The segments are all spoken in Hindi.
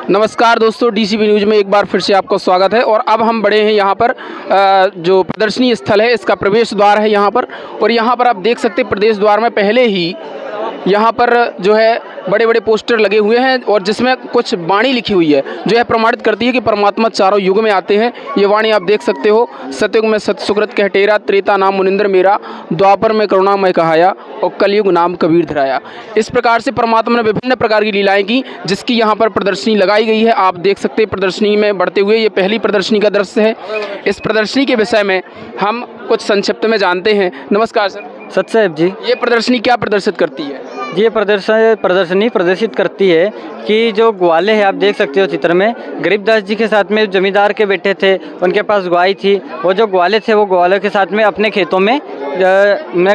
नमस्कार दोस्तों, डीसीबी न्यूज़ में एक बार फिर से आपका स्वागत है। और अब हम बड़े हैं यहाँ पर जो प्रदर्शनी स्थल है, इसका प्रवेश द्वार है यहाँ पर। और यहाँ पर आप देख सकते हैं प्रवेश द्वार में पहले ही यहाँ पर जो है बड़े बड़े पोस्टर लगे हुए हैं और जिसमें कुछ वाणी लिखी हुई है जो है प्रमाणित करती है कि परमात्मा चारों युग में आते हैं। ये वाणी आप देख सकते हो। सतयुग में सत सुकृत कहटेरा, त्रेता नाम मुनिंद्र मेरा, द्वापर में करुणा मैं कहाया और कलयुग नाम कबीर धराया। इस प्रकार से परमात्मा ने विभिन्न प्रकार की लीलाएं की, जिसकी यहाँ पर प्रदर्शनी लगाई गई है। आप देख सकते हैं प्रदर्शनी में बढ़ते हुए ये पहली प्रदर्शनी का दृश्य है। इस प्रदर्शनी के विषय में हम कुछ संक्षिप्त में जानते हैं। नमस्कार सर। सत साहब जी, ये प्रदर्शनी क्या प्रदर्शित करती है? ये प्रदर्शनी प्रदर्शित करती है कि जो ग्वाले हैं, आप देख सकते हो चित्र में, गरीबदास जी के साथ में जमींदार के बेटे थे, उनके पास गाय थी। वो जो ग्वाले थे वो ग्वालों के साथ में अपने खेतों में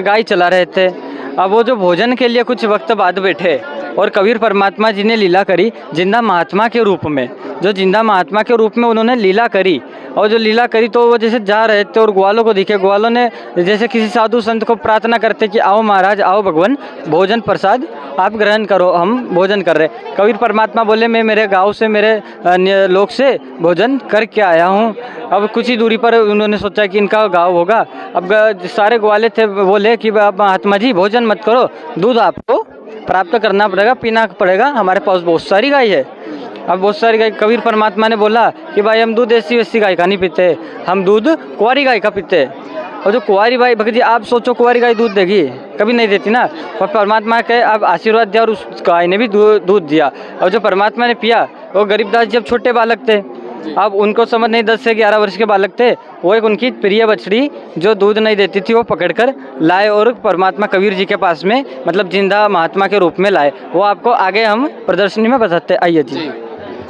गाय चला रहे थे। अब वो जो भोजन के लिए कुछ वक्त बाद बैठे और कबीर परमात्मा जी ने लीला करी जिंदा महात्मा के रूप में। जो जिंदा महात्मा के रूप में उन्होंने लीला करी, और जो लीला करी तो वो जैसे जा रहे थे और ग्वालों को दिखे। ग्वालों ने जैसे किसी साधु संत को प्रार्थना करते कि आओ महाराज, आओ भगवान, भोजन प्रसाद आप ग्रहण करो, हम भोजन कर रहे। कबीर परमात्मा बोले मैं मेरे गांव से, मेरे लोक से भोजन करके आया हूँ। अब कुछ ही दूरी पर उन्होंने सोचा कि इनका गांव होगा। अब सारे ग्वाले थे, बोले कि महात्मा जी भोजन मत करो, दूध आपको प्राप्त करना पड़ेगा, पीना पड़ेगा, हमारे पास बहुत सारी गाय है। अब बहुत सारी गाय, कबीर परमात्मा ने बोला कि भाई हम दूध ऐसी वैसी गाय का नहीं पीते, हम दूध कुंवारी गाय का पीते। और जो कुंवारी गाय, भगत जी आप सोचो कुंवारी गाय दूध देगी? कभी नहीं देती ना। और परमात्मा के अब आशीर्वाद दिया और उस गाय ने भी दूध दिया। और जो परमात्मा ने पिया, वो गरीबदास जी अब छोटे बालक थे, अब उनको समझ नहीं, 10 से 11 वर्ष के बालक थे। वो एक उनकी प्रिय बछड़ी जो दूध नहीं देती थी वो पकड़कर लाए और परमात्मा कबीर जी के पास में, मतलब जिंदा महात्मा के रूप में लाए। वो आपको आगे हम प्रदर्शनी में बताते। आइए जी।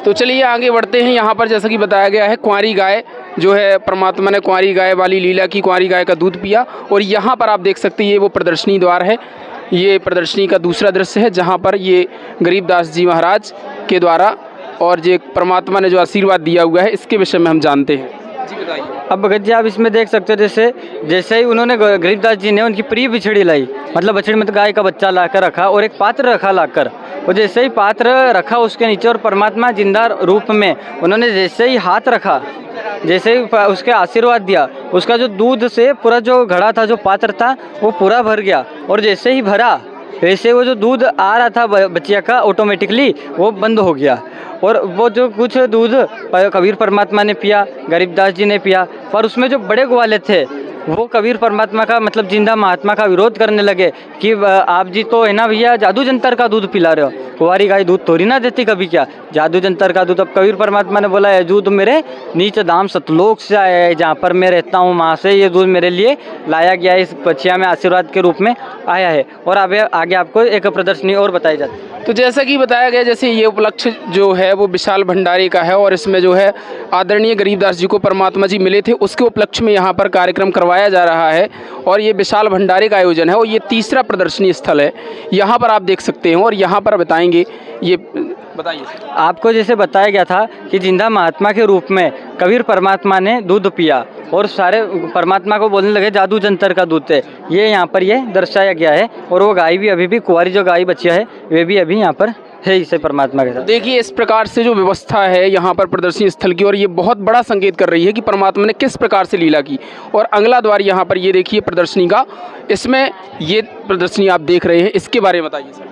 तो चलिए आगे बढ़ते हैं। यहाँ पर जैसा कि बताया गया है, कुंवारी गाय जो है, परमात्मा ने कुंवारी गाय वाली लीला की, कुंवारी गाय का दूध पिया। और यहाँ पर आप देख सकते हैं ये वो प्रदर्शनी द्वार है। ये प्रदर्शनी का दूसरा दृश्य है जहाँ पर ये गरीबदास जी महाराज के द्वारा और ये परमात्मा ने जो आशीर्वाद दिया हुआ है, इसके विषय में हम जानते हैं। जी बताइए। अब भगत जी आप इसमें देख सकते हो, जैसे ही उन्होंने गरीबदास जी ने उनकी प्रिय बिछड़ी लाई, मतलब बछड़ी में तो गाय का बच्चा लाकर रखा और एक पात्र रखा लाकर, और जैसे ही पात्र रखा उसके नीचे और परमात्मा जिंदा रूप में उन्होंने जैसे ही हाथ रखा, जैसे ही उसके आशीर्वाद दिया, उसका जो दूध से पूरा जो घड़ा था, जो पात्र था, वो पूरा भर गया। और जैसे ही भरा वैसे वो जो दूध आ रहा था बच्चिया का, ऑटोमेटिकली वो बंद हो गया। और वो जो कुछ दूध कबीर परमात्मा ने पिया, गरीबदास जी ने पिया, पर उसमें जो बड़े ग्वाले थे वो कबीर परमात्मा का, मतलब जिंदा महात्मा का विरोध करने लगे कि आप जी तो है ना भैया, जादू जंतर का दूध पिला रहे हो, कुंवारी गाय दूध थोड़ी ना देती कभी, क्या जादू जंतर का दूध। अब कबीर परमात्मा ने बोला ये दूध मेरे नीच धाम सतलोक से आया है, जहाँ पर मैं रहता हूँ वहाँ से ये दूध मेरे लिए लाया गया है, इस बच्चिया में आशीर्वाद के रूप में आया है। और आगे आपको एक प्रदर्शनी और बताई जाती है। तो जैसा कि बताया गया, जैसे ये उपलक्ष्य जो है वो विशाल भंडारी का है और इसमें जो है आदरणीय गरीबदास जी को परमात्मा जी मिले थे, उसके उपलक्ष्य में यहाँ पर कार्यक्रम करवाया जा रहा है। और ये विशाल भंडारे का आयोजन है और ये तीसरा प्रदर्शनी स्थल है। यहाँ पर आप देख सकते हैं और यहाँ पर बताएंगे, ये बताइए। आपको जैसे बताया गया था कि जिंदा महात्मा के रूप में कबीर परमात्मा ने दूध पिया और सारे परमात्मा को बोलने लगे जादू जंतर का दूध है, ये यहाँ पर ये दर्शाया गया है। और वो गाय भी अभी भी, कुंवारी जो गाय बच्चियाँ है, वे भी अभी यहाँ पर है इसे परमात्मा के साथ। देखिए इस प्रकार से जो व्यवस्था है यहाँ पर प्रदर्शनी स्थल की, और ये बहुत बड़ा संकेत कर रही है कि परमात्मा ने किस प्रकार से लीला की। और अगला द्वार यहाँ पर ये देखिए प्रदर्शनी का, इसमें ये प्रदर्शनी आप देख रहे हैं, इसके बारे में बताइए सर।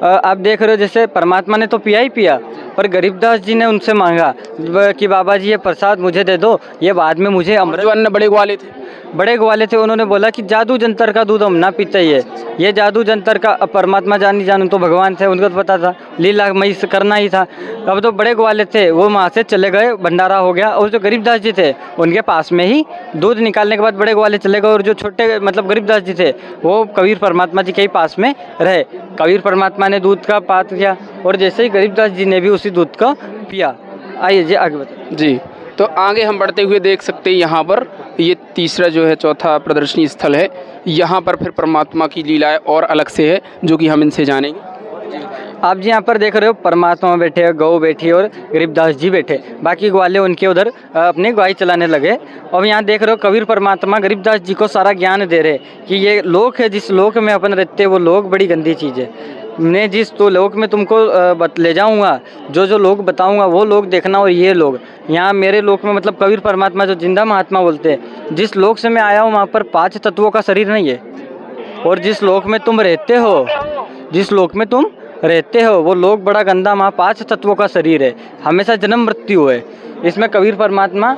आप देख रहे हो जैसे परमात्मा ने तो पिया ही पिया, पर गरीबदास जी ने उनसे मांगा कि बाबा जी ये प्रसाद मुझे दे दो, ये बाद में मुझे अमृत। जो अन्य बड़े ग्वाले थे उन्होंने बोला कि जादू जंतर का दूध हम ना पीते ही, ये जादू जंतर का। परमात्मा जान तो भगवान थे, उनको तो पता था लीला मई से करना ही था। अब तो बड़े ग्वाले थे वो वहाँ से चले गए, भंडारा हो गया। और जो गरीबदास जी थे उनके पास में ही दूध निकालने के बाद बड़े ग्वाले चले गए, और जो छोटे मतलब गरीबदास जी थे वो कबीर परमात्मा जी के ही पास में रहे। कबीर परमात्मा ने दूध का पात्र किया और जैसे ही गरीबदास जी ने भी उसी दूध को पिया। आइए जी आगे बताइए। जी, तो आगे हम बढ़ते हुए देख सकते हैं यहाँ पर ये तीसरा जो है चौथा प्रदर्शनी स्थल है। यहाँ पर फिर परमात्मा की लीलाएं और अलग से है जो कि हम इनसे जानेंगे। आप जी यहाँ पर देख रहे हो परमात्मा बैठे, गौ बैठी और गरीबदास जी बैठे, बाकी ग्वाले उनके उधर अपनी गाय चलाने लगे। और यहाँ देख रहे हो कबीर परमात्मा गरीबदास जी को सारा ज्ञान दे रहे कि ये लोक है, जिस लोक में अपन रहते हैं वो लोक बड़ी गंदी चीज़ है। मैं जिस तो लोक में तुमको ले जाऊंगा, जो जो लोग बताऊंगा वो लोग देखना। और ये लोग यहाँ मेरे लोक में मतलब कबीर परमात्मा जो जिंदा महात्मा बोलते हैं, जिस लोक से मैं आया हूँ वहाँ पर 5 तत्वों का शरीर नहीं है। और जिस लोक में तुम रहते हो, जिस लोक में तुम रहते हो वो लोक बड़ा गंदा, वहाँ 5 तत्वों का शरीर है, हमेशा जन्म मृत्यु है। इसमें कबीर परमात्मा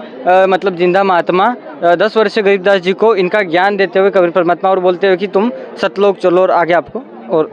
मतलब जिंदा महात्मा 10 वर्षीय गरीबदास जी को इनका ज्ञान देते हुए कबीर परमात्मा और बोलते हुए कि तुम सतलोक चलो और आगे आपको। और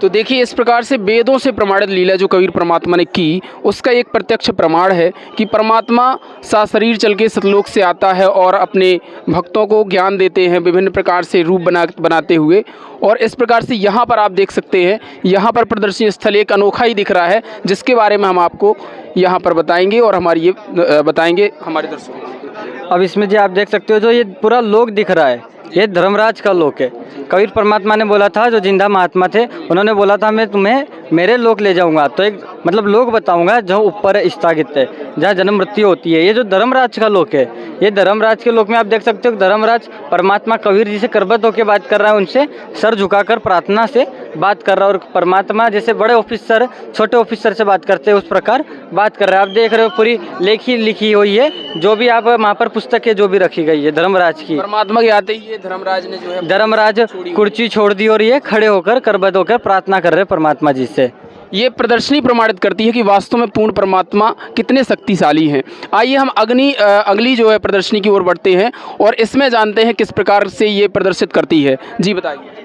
तो देखिए इस प्रकार से वेदों से प्रमाणित लीला जो कबीर परमात्मा ने की, उसका एक प्रत्यक्ष प्रमाण है कि परमात्मा सशरीर चल के सतलोक से आता है और अपने भक्तों को ज्ञान देते हैं विभिन्न प्रकार से रूप बनाते हुए। और इस प्रकार से यहाँ पर आप देख सकते हैं, यहाँ पर प्रदर्शनी स्थल एक अनोखा ही दिख रहा है, जिसके बारे में हम आपको यहाँ पर बताएंगे और हमारी ये बताएंगे हमारे दर्शकों को। अब इसमें जी आप देख सकते हो जो ये पूरा लोक दिख रहा है, ये धर्मराज का लोक है। कबीर परमात्मा ने बोला था, जो जिंदा महात्मा थे उन्होंने बोला था मैं तुम्हें मेरे लोक ले जाऊंगा, तो एक मतलब लोक बताऊंगा जो ऊपर स्थगित है, जहाँ जन्म मृत्यु होती है। ये जो धर्मराज का लोक है, ये धर्मराज के लोक में आप देख सकते हो धर्मराज परमात्मा कबीर जी से करबत होकर बात कर रहा है, उनसे सर झुकाकर प्रार्थना से बात कर रहा है। और परमात्मा जैसे बड़े ऑफिसर छोटे ऑफिसर से बात करते हैं उस प्रकार बात कर रहा है। आप देख रहे हो पूरी लिखी हुई है, जो भी आप वहाँ पर पुस्तक है जो भी रखी गई है धर्मराज की। परमात्मा के आते ही ये धर्मराज ने जो है धर्मराज कुर्सी छोड़ दी और ये खड़े होकर करबद्ध होकर प्रार्थना कर रहे परमात्मा जी से। ये प्रदर्शनी प्रमाणित करती है कि वास्तव में पूर्ण परमात्मा कितने शक्तिशाली हैं। आइए हम अगली जो है प्रदर्शनी की ओर बढ़ते हैं और इसमें जानते हैं किस प्रकार से ये प्रदर्शित करती है। जी बताइए।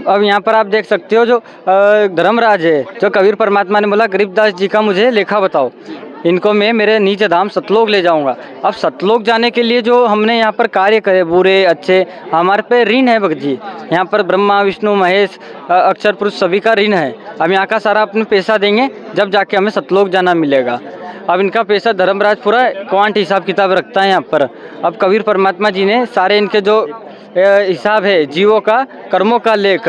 अब यहाँ पर आप देख सकते हो जो धर्मराज है, जो कबीर परमात्मा ने बोला गरीबदास जी का मुझे लेखा बताओ, इनको मैं मेरे नीचे धाम सतलोक ले जाऊंगा। अब सतलोक जाने के लिए जो हमने यहाँ पर कार्य करे बुरे अच्छे, हमारे पे ऋण है भक्त जी। यहाँ पर ब्रह्मा विष्णु महेश अक्षर पुरुष सभी का ऋण है। अब यहाँ का सारा अपने पैसा देंगे जब जाके हमें सतलोक जाना मिलेगा। अब इनका पैसा धर्मराज पूरा क्वांट हिसाब किताब रखता है यहाँ पर। अब कबीर परमात्मा जी ने सारे इनके जो हिसाब है जीवों का कर्मों का लेख,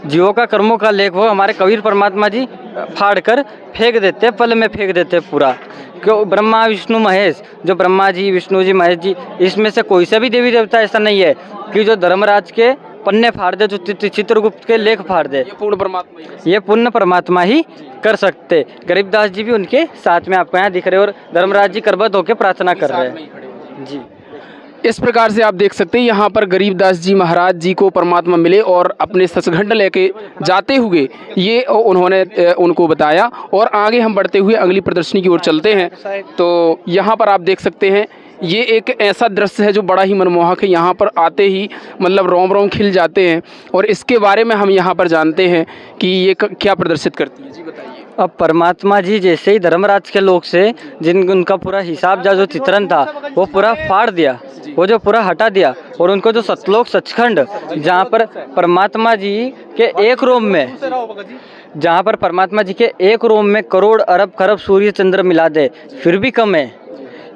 जीवों का कर्मों का लेख वो हमारे कबीर परमात्मा जी फाड़ कर फेंक देते, पल में फेंक देते पूरा। क्यों ब्रह्मा विष्णु महेश, जो ब्रह्मा जी विष्णु जी महेश जी, इसमें से कोई से भी देवी देवता ऐसा नहीं है कि जो धर्मराज के पन्ने फाड़ दे, जो चित्रगुप्त के लेख फाड़ दे। ये पूर्ण परमात्मा ही कर सकते। गरीबदास जी भी उनके साथ में आपको यहाँ दिख रहे और धर्मराज जी करबद्ध होकर प्रार्थना कर रहे हैं जी। इस प्रकार से आप देख सकते हैं यहाँ पर गरीबदास जी महाराज जी को परमात्मा मिले और अपने सचखंड लेके जाते हुए ये उन्होंने उनको बताया। और आगे हम बढ़ते हुए अगली प्रदर्शनी की ओर चलते हैं। तो यहाँ पर आप देख सकते हैं ये एक ऐसा दृश्य है जो बड़ा ही मनमोहक है। यहाँ पर आते ही मतलब रोम रोम खिल जाते हैं और इसके बारे में हम यहाँ पर जानते हैं कि ये क्या प्रदर्शित करती है। जी बताइए। अब परमात्मा जी जैसे ही धर्मराज के लोग से जिन उनका पूरा हिसाब जो चित्रण था वो पूरा फाड़ दिया, वो जो पूरा हटा दिया और उनको जो सतलोक सचखंड जहाँ पर परमात्मा जी के एक रोम में, जहाँ पर परमात्मा जी के एक रोम में करोड़ अरब खरब सूर्य चंद्र मिला दे फिर भी कम है।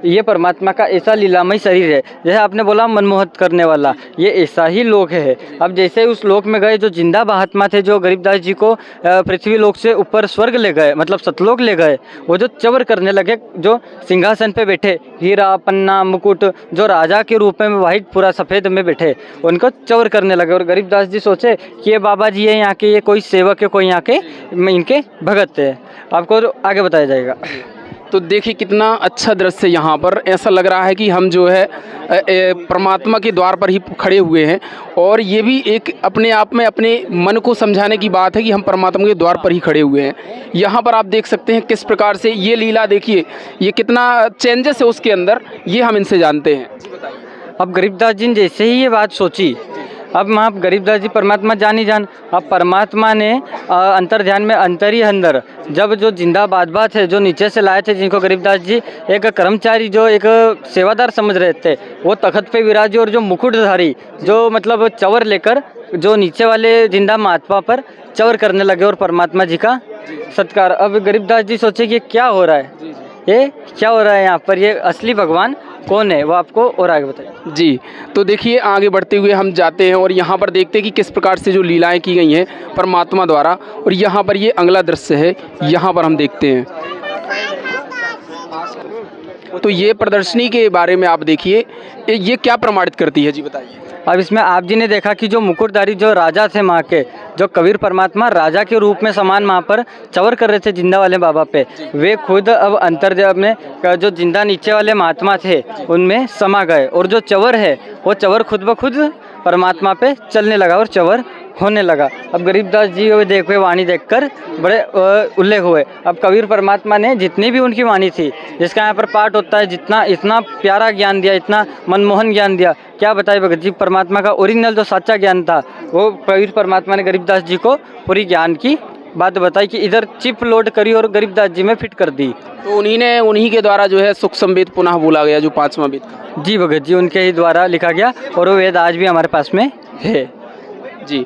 ये परमात्मा का ऐसा लीलामय शरीर है, जैसे आपने बोला मनमोहक करने वाला, ये ऐसा ही लोक है। अब जैसे उस लोक में गए जो जिंदा महात्मा थे, जो गरीबदास जी को पृथ्वी लोक से ऊपर स्वर्ग ले गए, मतलब सतलोक ले गए, वो जो चवर करने लगे, जो सिंहासन पे बैठे हीरा पन्ना मुकुट, जो राजा के रूप में वाइट पूरा सफ़ेद में बैठे, उनको चवर करने लगे। और गरीबदास जी सोचे कि ये बाबा जी है यहाँ के, ये कोई सेवक है, कोई यहाँ के इनके भगत है। आपको आगे बताया जाएगा। तो देखिए कितना अच्छा दृश्य यहाँ पर, ऐसा लग रहा है कि हम जो है परमात्मा के द्वार पर ही खड़े हुए हैं। और ये भी एक अपने आप में अपने मन को समझाने की बात है कि हम परमात्मा के द्वार पर ही खड़े हुए हैं। यहाँ पर आप देख सकते हैं किस प्रकार से ये लीला, देखिए ये कितना चेंजेस है उसके अंदर, ये हम इनसे जानते हैं। अब गरीबदास जी ने जैसे ही ये बात सोची, अब आप गरीबदास जी परमात्मा जान ही जान, अब परमात्मा ने अंतर ध्यान में अंतर ही अंदर जब जो जिंदा बात है जो नीचे से लाए थे, जिनको गरीबदास जी एक कर्मचारी जो एक सेवादार समझ रहे थे, वो तख्त पे विराजे और जो मुकुटधारी जो मतलब चवर लेकर जो नीचे वाले जिंदा महात्मा पर चवर करने लगे और परमात्मा जी का सत्कार। अब गरीबदास जी सोचे कि क्या हो रहा है, ये क्या हो रहा है यहाँ पर, ये असली भगवान कौन है, वो आपको और आगे बताइए। जी तो देखिए आगे बढ़ते हुए हम जाते हैं और यहाँ पर देखते हैं कि किस प्रकार से जो लीलाएं की गई हैं परमात्मा द्वारा। और यहाँ पर ये अगला दृश्य है, यहाँ पर हम देखते हैं। तो ये प्रदर्शनी के बारे में आप देखिए, ये क्या प्रमाणित करती है। जी बताइए। अब इसमें आप जी ने देखा कि जो मुकुटधारी जो राजा थे वहाँ के, जो कबीर परमात्मा राजा के रूप में समान वहाँ पर चवर कर रहे थे जिंदा वाले बाबा पे, वे खुद अब अंतर्देव में जो जिंदा नीचे वाले महात्मा थे उनमें समा गए, और जो चवर है वो चवर खुद ब खुद परमात्मा पे चलने लगा और चवर होने लगा। अब गरीबदास जी वे देखो वाणी देखकर बड़े उल्लेख हुए। अब कबीर परमात्मा ने जितनी भी उनकी वाणी थी, जिसका यहाँ पर पाठ होता है, जितना इतना प्यारा ज्ञान दिया, इतना मनमोहन ज्ञान दिया, क्या बताए भगत जी। परमात्मा का ओरिजिनल जो सच्चा ज्ञान था वो कबीर परमात्मा ने गरीबदास जी को पूरी ज्ञान की बात बताई कि इधर चिप लोड करी और गरीबदास जी में फिट कर दी। तो उन्हीं के द्वारा जो है सुख संवेद पुनः बोला गया, जो 5वां वेद का। जी भगत जी, उनके ही द्वारा लिखा गया और वो वेद आज भी हमारे पास में है जी।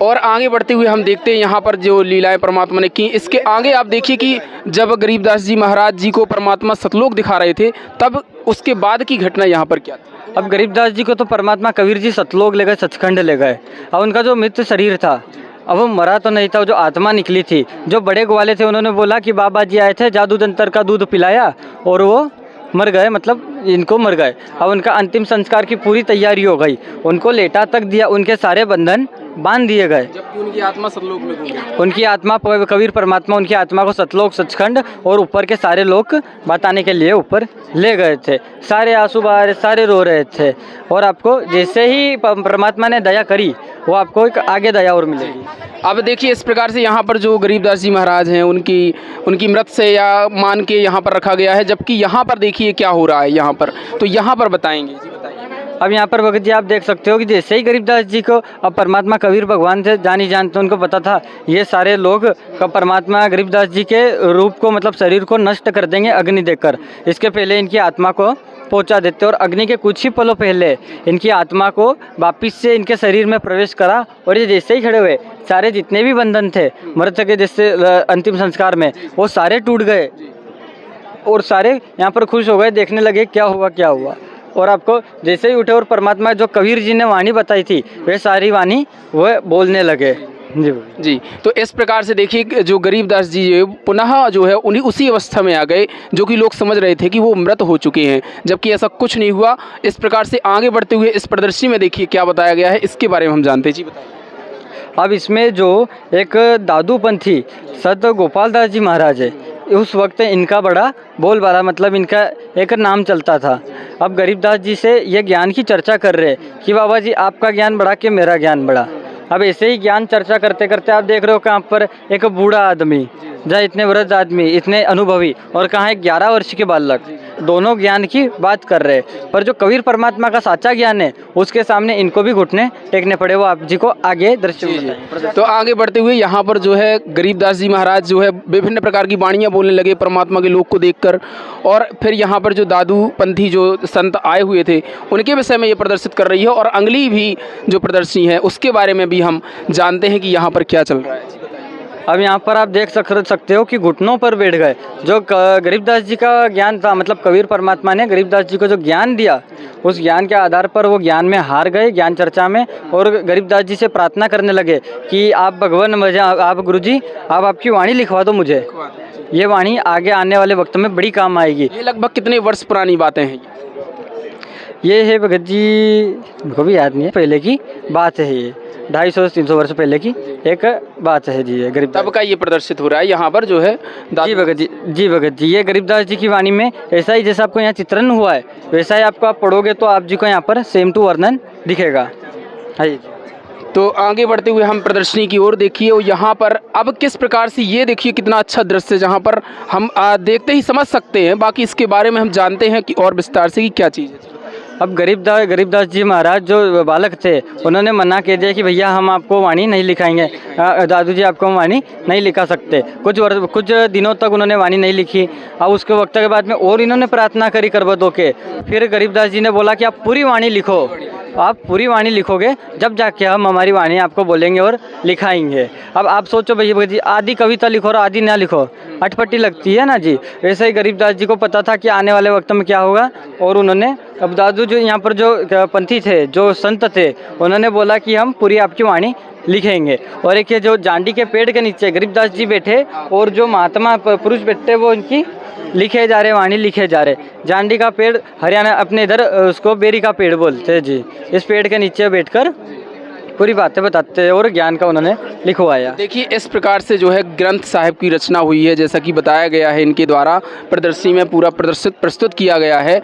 और आगे बढ़ते हुए हम देखते हैं यहाँ पर जो लीलाएं परमात्मा ने की, इसके आगे आप देखिए कि जब गरीबदास जी महाराज जी को परमात्मा सतलोक दिखा रहे थे, तब उसके बाद की घटना यहाँ पर क्या थी? अब गरीबदास जी को तो परमात्मा कबीर जी सतलोक ले गए, सचखंड ले गए। अब उनका जो मृत शरीर था, अब वो मरा तो नहीं था, वो जो आत्मा निकली थी, जो बड़े ग्वाले थे उन्होंने बोला कि बाबा जी आए थे, जादू जंतर का दूध पिलाया और वो मर गए, मतलब इनको मर गए। अब उनका अंतिम संस्कार की पूरी तैयारी हो गई, उनको लेटा तक दिया, उनके सारे बंधन बांध दिए गए, जबकि उनकी आत्मा सतलोक में घूम रही। उनकी आत्मा कबीर परमात्मा उनकी आत्मा को सतलोक सचखंड और ऊपर के सारे लोग बताने के लिए ऊपर ले गए थे। सारे आंसू बहा रहे, सारे रो रहे थे। और आपको जैसे ही परमात्मा ने दया करी, वो आपको एक आगे दया और मिलेगी। अब देखिए इस प्रकार से यहाँ पर जो गरीबदास जी महाराज हैं, उनकी मृत से या मान के यहाँ पर रखा गया है, जबकि यहाँ पर देखिए क्या हो रहा है यहाँ पर, तो यहाँ पर बताएंगे जी, बताइए। अब यहाँ पर भगत जी आप देख सकते हो कि जैसे ही गरीबदास जी को अब परमात्मा कबीर भगवान से जानी जानते, उनको पता था ये सारे लोग परमात्मा गरीबदास जी के रूप को, मतलब शरीर को नष्ट कर देंगे अग्नि देकर। इसके पहले इनकी आत्मा को पहुंचा देते और अग्नि के कुछ ही पलों पहले इनकी आत्मा को वापिस से इनके शरीर में प्रवेश करा। और ये जैसे ही खड़े हुए, सारे जितने भी बंधन थे मृत के जैसे अंतिम संस्कार में, वो सारे टूट गए और सारे यहाँ पर खुश हो गए, देखने लगे क्या हुआ क्या हुआ। और आपको जैसे ही उठे और परमात्मा जो कबीर जी ने वाणी बताई थी, वे सारी वाणी वो बोलने लगे। जी। तो इस प्रकार से देखिए जो गरीबदास जी पुनः जो है उन्हीं उसी अवस्था में आ गए जो कि लोग समझ रहे थे कि वो मृत हो चुके हैं, जबकि ऐसा कुछ नहीं हुआ। इस प्रकार से आगे बढ़ते हुए इस प्रदर्शनी में देखिए क्या बताया गया है, इसके बारे में हम जानते हैं। जी बताइए। अब इसमें जो एक दादूपंथी संत गोपाल दास जी महाराज है, उस वक्त इनका बड़ा बोलबाला, मतलब इनका एक नाम चलता था। अब गरीबदास जी से ये ज्ञान की चर्चा कर रहे कि बाबा जी आपका ज्ञान बड़ा कि मेरा ज्ञान बड़ा। अब ऐसे ही ज्ञान चर्चा करते करते आप देख रहे हो कहाँ पर एक बूढ़ा आदमी, जहाँ इतने वृद्ध आदमी, इतने अनुभवी, और कहाँ एक 11 वर्ष के बालक, दोनों ज्ञान की बात कर रहे। पर जो कबीर परमात्मा का साचा ज्ञान है, उसके सामने इनको भी घुटने टेकने पड़े। वो आप जी को आगे दृश्य। तो आगे बढ़ते हुए यहाँ पर जो है गरीबदास जी महाराज जो है विभिन्न प्रकार की वाणियाँ बोलने लगे परमात्मा के लोक को देखकर। और फिर यहाँ पर जो दादू पंथी जो संत आए हुए थे, उनके विषय में ये प्रदर्शित कर रही है। और अगली भी जो प्रदर्शनी है उसके बारे में भी हम जानते हैं कि यहाँ पर क्या चल रहा है। अब यहाँ पर आप देख सकते हो कि घुटनों पर बैठ गए। जो गरीबदास जी का ज्ञान था, मतलब कबीर परमात्मा ने गरीबदास जी को जो ज्ञान दिया, उस ज्ञान के आधार पर वो ज्ञान में हार गए, ज्ञान चर्चा में। और गरीबदास जी से प्रार्थना करने लगे कि आप भगवान मुझे, आप गुरुजी आप आपकी वाणी लिखवा दो मुझे, ये वाणी आगे आने वाले वक्त में बड़ी काम आएगी। ये लगभग कितने वर्ष पुरानी बातें हैं? ये है भगत जी को भी याद नहीं है, पहले की बात है, ये 250-300 वर्ष पहले की एक बात है जी। ये गरीब तब का ये प्रदर्शित हो रहा है यहाँ पर जो है जी भगत जी। जी भगत जी, ये गरीबदास जी की वाणी में ऐसा ही जैसा आपको यहाँ चित्रण हुआ है, वैसा ही आपको आप पढ़ोगे तो आप जी को यहाँ पर सेम टू वर्णन दिखेगा। हाँ जी। तो आगे बढ़ते हुए हम प्रदर्शनी की ओर देखिए, और यहाँ पर अब किस प्रकार से ये देखिए कितना अच्छा दृश्य, जहाँ पर हम देखते ही समझ सकते हैं। बाकी इसके बारे में हम जानते हैं कि और विस्तार से कि क्या चीज़ है। अब गरीबदास जी महाराज जो बालक थे, उन्होंने मना कह दिया कि भैया हम आपको वाणी नहीं लिखाएंगे, दादू जी आपको वाणी नहीं लिखा सकते। कुछ दिनों तक उन्होंने वाणी नहीं लिखी। अब उसके वक्त के बाद में और इन्होंने प्रार्थना करी करबत होके। फिर गरीबदास जी ने बोला कि आप पूरी वाणी लिखो, आप पूरी वाणी लिखोगे जब जाके हम हमारी वाणी आपको बोलेंगे और लिखाएंगे। अब आप सोचो भैया जी, आधी कविता लिखो और आधी ना लिखो, अटपटी लगती है ना जी। वैसे ही गरीबदास जी को पता था कि आने वाले वक्त में क्या होगा, और उन्होंने, अब दादू जो यहाँ पर जो पंथी थे, जो संत थे, उन्होंने बोला कि हम पूरी आपकी वाणी लिखेंगे। और एक ये जो जांडी के पेड़ के नीचे गरीबदास जी बैठे और जो महात्मा पुरुष बैठे वो इनकी लिखे जा रहे, वाणी लिखे जा रहे। जांडी का पेड़ हरियाणा अपने इधर उसको बेरी का पेड़ बोलते हैं जी। इस पेड़ के नीचे बैठकर पूरी बातें बताते हैं और ज्ञान का उन्होंने लिखवाया। देखिए इस प्रकार से जो है ग्रंथ साहिब की रचना हुई है, जैसा कि बताया गया है इनके द्वारा प्रदर्शनी में पूरा प्रदर्शित प्रस्तुत किया गया है।